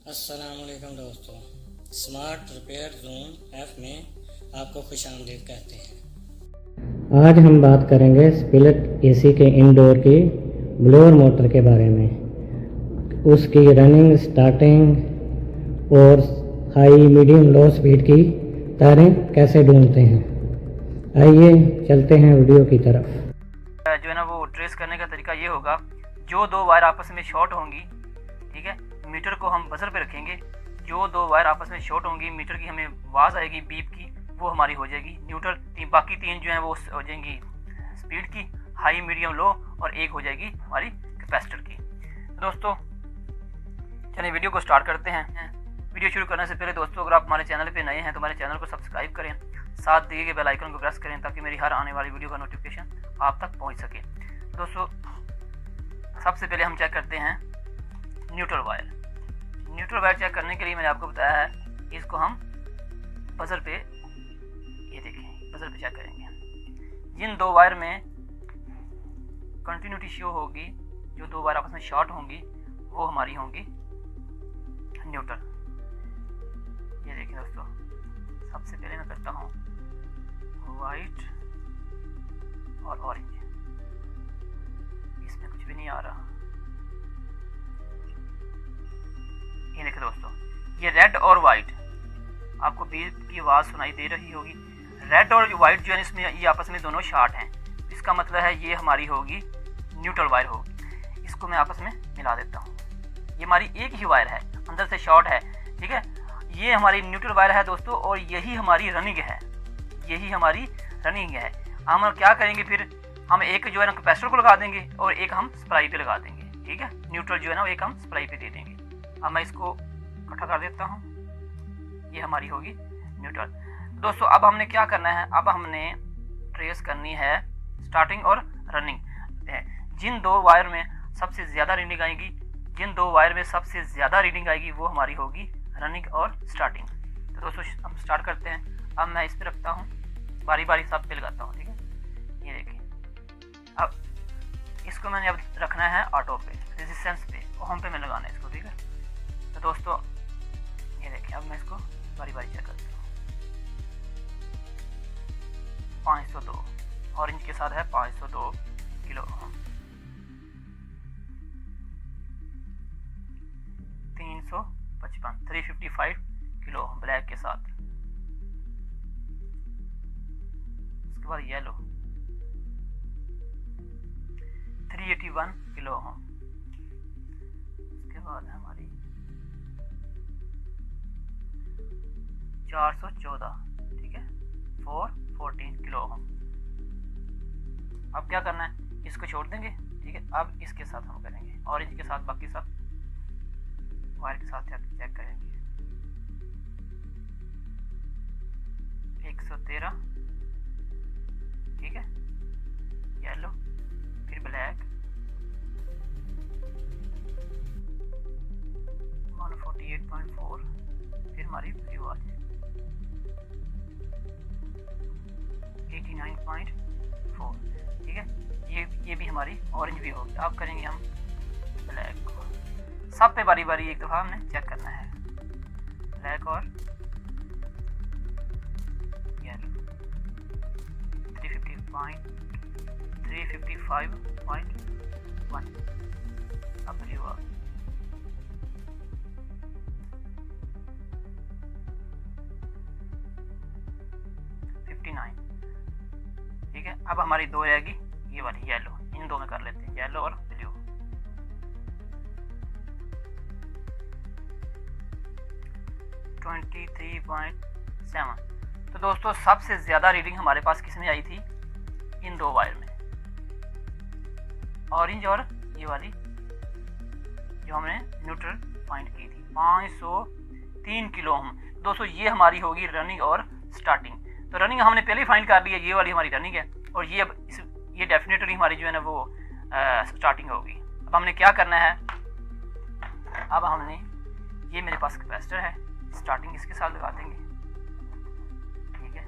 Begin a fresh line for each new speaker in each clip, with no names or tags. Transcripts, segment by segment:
अस्सलामुअलैकुम दोस्तों, smart repair zone app में आपको खुशामदीद कहते हैं। आज हम बात करेंगे स्पिलिट एसी के इंडोर की ब्लोअर मोटर के बारे में, उसकी रनिंग, स्टार्टिंग और हाई, मीडियम, लो स्पीड की तारें कैसे ढूंढते हैं। आइए चलते हैं वीडियो की तरफ।
जो है ना वो ट्रेस करने का तरीका ये होगा, जो दो वायर आपस में शॉर्ट होंगी, ठीक है, मीटर को हम बजर पे रखेंगे। जो दो वायर आपस में शॉर्ट होंगी, मीटर की हमें आवाज़ आएगी बीप की, वो हमारी हो जाएगी न्यूट्रल। बाकी तीन जो है वो हो जाएंगी स्पीड की, हाई, मीडियम, लो, और एक हो जाएगी हमारी कैपेसिटर की। दोस्तों चलिए वीडियो को स्टार्ट करते हैं। वीडियो शुरू करने से पहले दोस्तों, अगर आप हमारे चैनल पे नए हैं तो हमारे चैनल को सब्सक्राइब करें, साथ दिए गए बेल आइकन को प्रेस करें ताकि मेरी हर आने वाली वीडियो का नोटिफिकेशन आप तक पहुंच सके। दोस्तों सबसे पहले हम चेक करते हैं neutral wire. Neutral wire check करने के लिए मैंने आपको बताया है, इसको हम बजर पे, ये देखिए बजर पे चेक करेंगे। जिन दो वायर में कंटिन्यूटी शो होगी, जो दो वायर आपस में शॉर्ट होंगी, वो हमारी होंगी न्यूट्रल। ये देखिए दोस्तों, सबसे पहले मैं करता हूँ वाइट और ऑरेंज। इसमें कुछ भी नहीं आ रहा। ये देखिए दोस्तों, ये रेड और वाइट, आपको बीप की आवाज़ सुनाई दे रही होगी। रेड और वाइट जो है इसमें ये आपस में दोनों शॉर्ट हैं, इसका मतलब है ये हमारी होगी न्यूट्रल वायर होगी। इसको मैं आपस में मिला देता हूँ। ये हमारी एक ही वायर है, अंदर से शॉर्ट है, ठीक है। ये हमारी न्यूट्रल वायर है दोस्तों, और यही हमारी रनिंग है, यही हमारी रनिंग है। हम क्या करेंगे फिर, हम एक जो है ना कैपेसिटर को लगा देंगे और एक हम सप्लाई पे लगा देंगे, ठीक है। न्यूट्रल जो है ना एक हम सप्लाई पे दे देंगे। अब मैं इसको इकट्ठा कर देता हूँ, ये हमारी होगी न्यूट्रल। दोस्तों अब हमने क्या करना है, अब हमने ट्रेस करनी है स्टार्टिंग और रनिंग। जिन दो वायर में सबसे ज़्यादा रीडिंग आएगी, जिन दो वायर में सबसे ज़्यादा रीडिंग आएगी, वो हमारी होगी रनिंग और स्टार्टिंग। तो दोस्तों हम स्टार्ट करते हैं। अब मैं इस पे रखता हूँ, बारी बारी सब पे लगाता हूँ, ठीक है। ये देखिए, अब इसको मैंने अब रखना है ऑटो पे, रेजिस्टेंस पे, होम पे मैं लगाना है इसको, ठीक है। तो दोस्तों ये देखिए, अब मैं इसको बारी बारी चेक करता हूँ। 502 ऑरेंज के साथ है, 502 kilo ohm. 355 kilo ohm black के साथ। उसके बाद येलो 381 किलो ओम। उसके बाद हमारी 414, ठीक है, 414 किलो ओम। अब क्या करना है, इसको छोड़ देंगे, ठीक है। अब इसके साथ हम करेंगे ऑरेंज के साथ, बाकी सब वायर के साथ चेक करेंगे। 113, ठीक है, येलो, फिर ब्लैक 148.4, फिर हमारी ब्लू आ जाए 89.4, ठीक है। ये भी हमारी ऑरेंज भी होगी। अब करेंगे हम ब्लैक को, सब पे बारी बारी एक दफ़ा हमने चेक करना है, ब्लैक और येलो। 355.1। अब ब्लू आ, 59, ठीक है। अब हमारी दो रहेगी, ये वाली येलो, इन दो में कर लेते हैं, येलो और ब्लू। 23.7। तो दोस्तों सबसे ज़्यादा रीडिंग हमारे पास किस में आई थी, इन दो वायर में, ऑरेंज और ये वाली जो हमने न्यूट्रल फाइंड की थी, 503 किलो ओम। दोस्तों ये हमारी होगी रनिंग और स्टार्टिंग। तो रनिंग हमने पहले ही फाइंड कर ली है, ये वाली हमारी रनिंग है, और ये अब ये डेफिनेटली हमारी जो है ना वो स्टार्टिंग होगी। अब हमने क्या करना है, अब हमने, ये मेरे पास कैपेसिटर है, स्टार्टिंग इसके साथ लगा देंगे, ठीक है।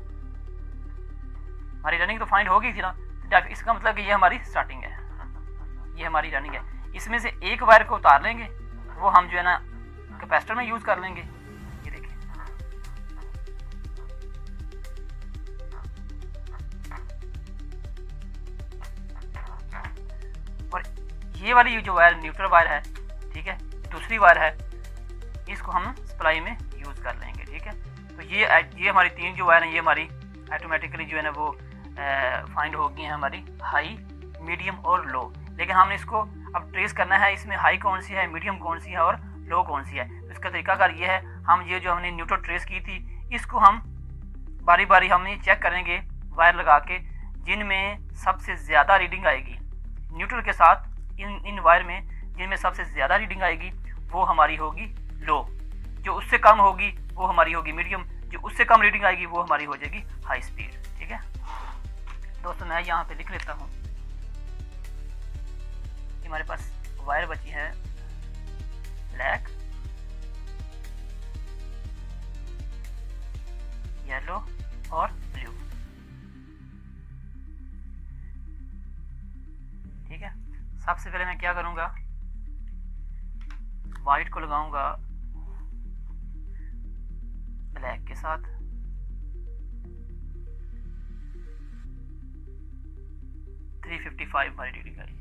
हमारी रनिंग तो फाइंड हो गई थी ना, इसका मतलब कि ये हमारी स्टार्टिंग है, ये हमारी रनिंग है। इसमें से एक वायर को उतार लेंगे, वो हम जो है ना कैपेसिटर में यूज़ कर लेंगे। ये देखिए, और ये वाली जो वायर न्यूट्रल वायर है, ठीक है, दूसरी वायर है, इसको हम सप्लाई में यूज़ कर लेंगे। ठीक है, तो ये हमारी 3 जो वायर हैं ये हमारी ऑटोमेटिकली जो है ना वो फाइंड होगी हैं हमारी हाई, मीडियम और लो। लेकिन हमने इसको अब ट्रेस करना है, इसमें हाई कौन सी है, मीडियम कौन सी है और लो कौन सी है। तो इसका तरीकाकार ये है, हम ये जो हमने न्यूट्रल ट्रेस की थी इसको हम बारी बारी हमने चेक करेंगे वायर लगा के, जिनमें सबसे ज़्यादा रीडिंग आएगी न्यूट्रल के साथ इन वायर में, जिनमें सबसे ज़्यादा रीडिंग आएगी वो हमारी होगी लो, जो उससे कम होगी वो हमारी होगी मीडियम, जो उससे कम रीडिंग आएगी वो हमारी हो जाएगी हाई स्पीड। ठीक है दोस्तों, मैं यहाँ पे लिख लेता हूँ कि हमारे पास वायर बची है ब्लैक, येलो और ब्लू। ठीक है, सबसे पहले मैं क्या करूँगा, वाइट को लगाऊंगा ब्लैक के साथ, थ्री 355 हमारी रीडिंग आई।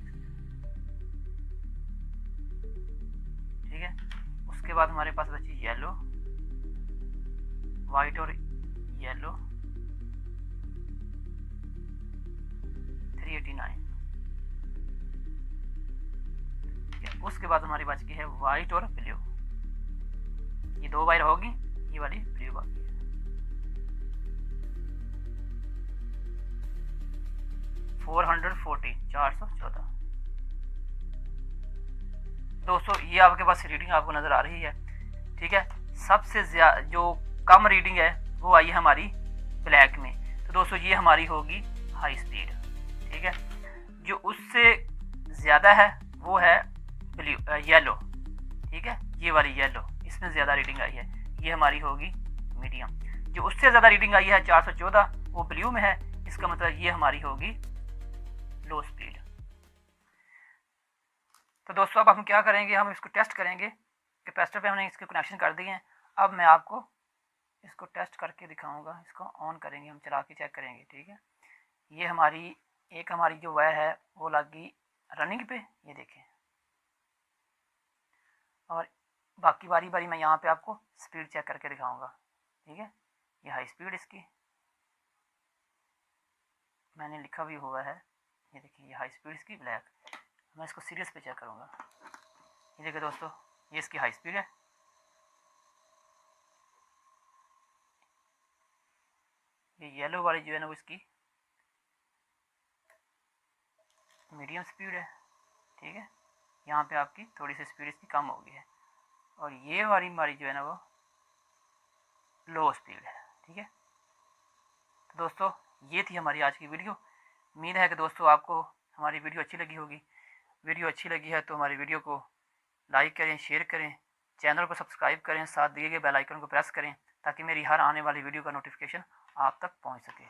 ठीक है, उसके बाद हमारे पास बची येलो, वाइट और येलो 389। उसके बाद हमारी बच गई है वाइट और ब्लू, ये 2 वायर होगी, ये वाली ब्लू बाकी है। $414 414। दोस्तों ये आपके पास रीडिंग आपको नजर आ रही है। ठीक है, सबसे ज्यादा जो कम रीडिंग है वो आई है हमारी ब्लैक में, तो दोस्तों ये हमारी होगी हाई स्पीड। ठीक है, जो उससे ज्यादा है वो है ब्लू येलो। ठीक है, ये वाली येलो, इसमें ज्यादा रीडिंग आई है, ये हमारी होगी मीडियम। जो उससे ज्यादा रीडिंग आई है 414, वो ब्लू में है, इसका मतलब ये हमारी होगी लो स्पीड। तो दोस्तों अब हम क्या करेंगे, हम इसको टेस्ट करेंगे। कैपेसिटर पे हमने इसके कनेक्शन कर दिए हैं, अब मैं आपको इसको टेस्ट करके दिखाऊंगा। इसको ऑन करेंगे, हम चला के चेक करेंगे। ठीक है, ये हमारी जो वायर है वो लग गई रनिंग पे, ये देखें, और बाकी बारी बारी मैं यहाँ पे आपको स्पीड चेक करके दिखाऊंगा। ठीक है, ये हाई स्पीड इसकी मैंने लिखा भी हुआ है, ये देखिए, ये हाई स्पीड इसकी ब्लैक। मैं इसको सीरियस पे चेक करूँगा। ये देखिए दोस्तों, ये इसकी हाई स्पीड है, ये येलो वाली जो है ना वो इसकी मीडियम स्पीड है। ठीक है, यहाँ पे आपकी थोड़ी सी स्पीड इसकी कम हो गई है, और ये वाली हमारी जो है ना वो लो स्पीड है। ठीक है, तो दोस्तों ये थी हमारी आज की वीडियो। उम्मीद है कि दोस्तों आपको हमारी वीडियो अच्छी लगी होगी। वीडियो अच्छी लगी है तो हमारी वीडियो को लाइक करें, शेयर करें, चैनल को सब्सक्राइब करें, साथ दिए गए बेल आइकन को प्रेस करें ताकि मेरी हर आने वाली वीडियो का नोटिफिकेशन आप तक पहुंच सके।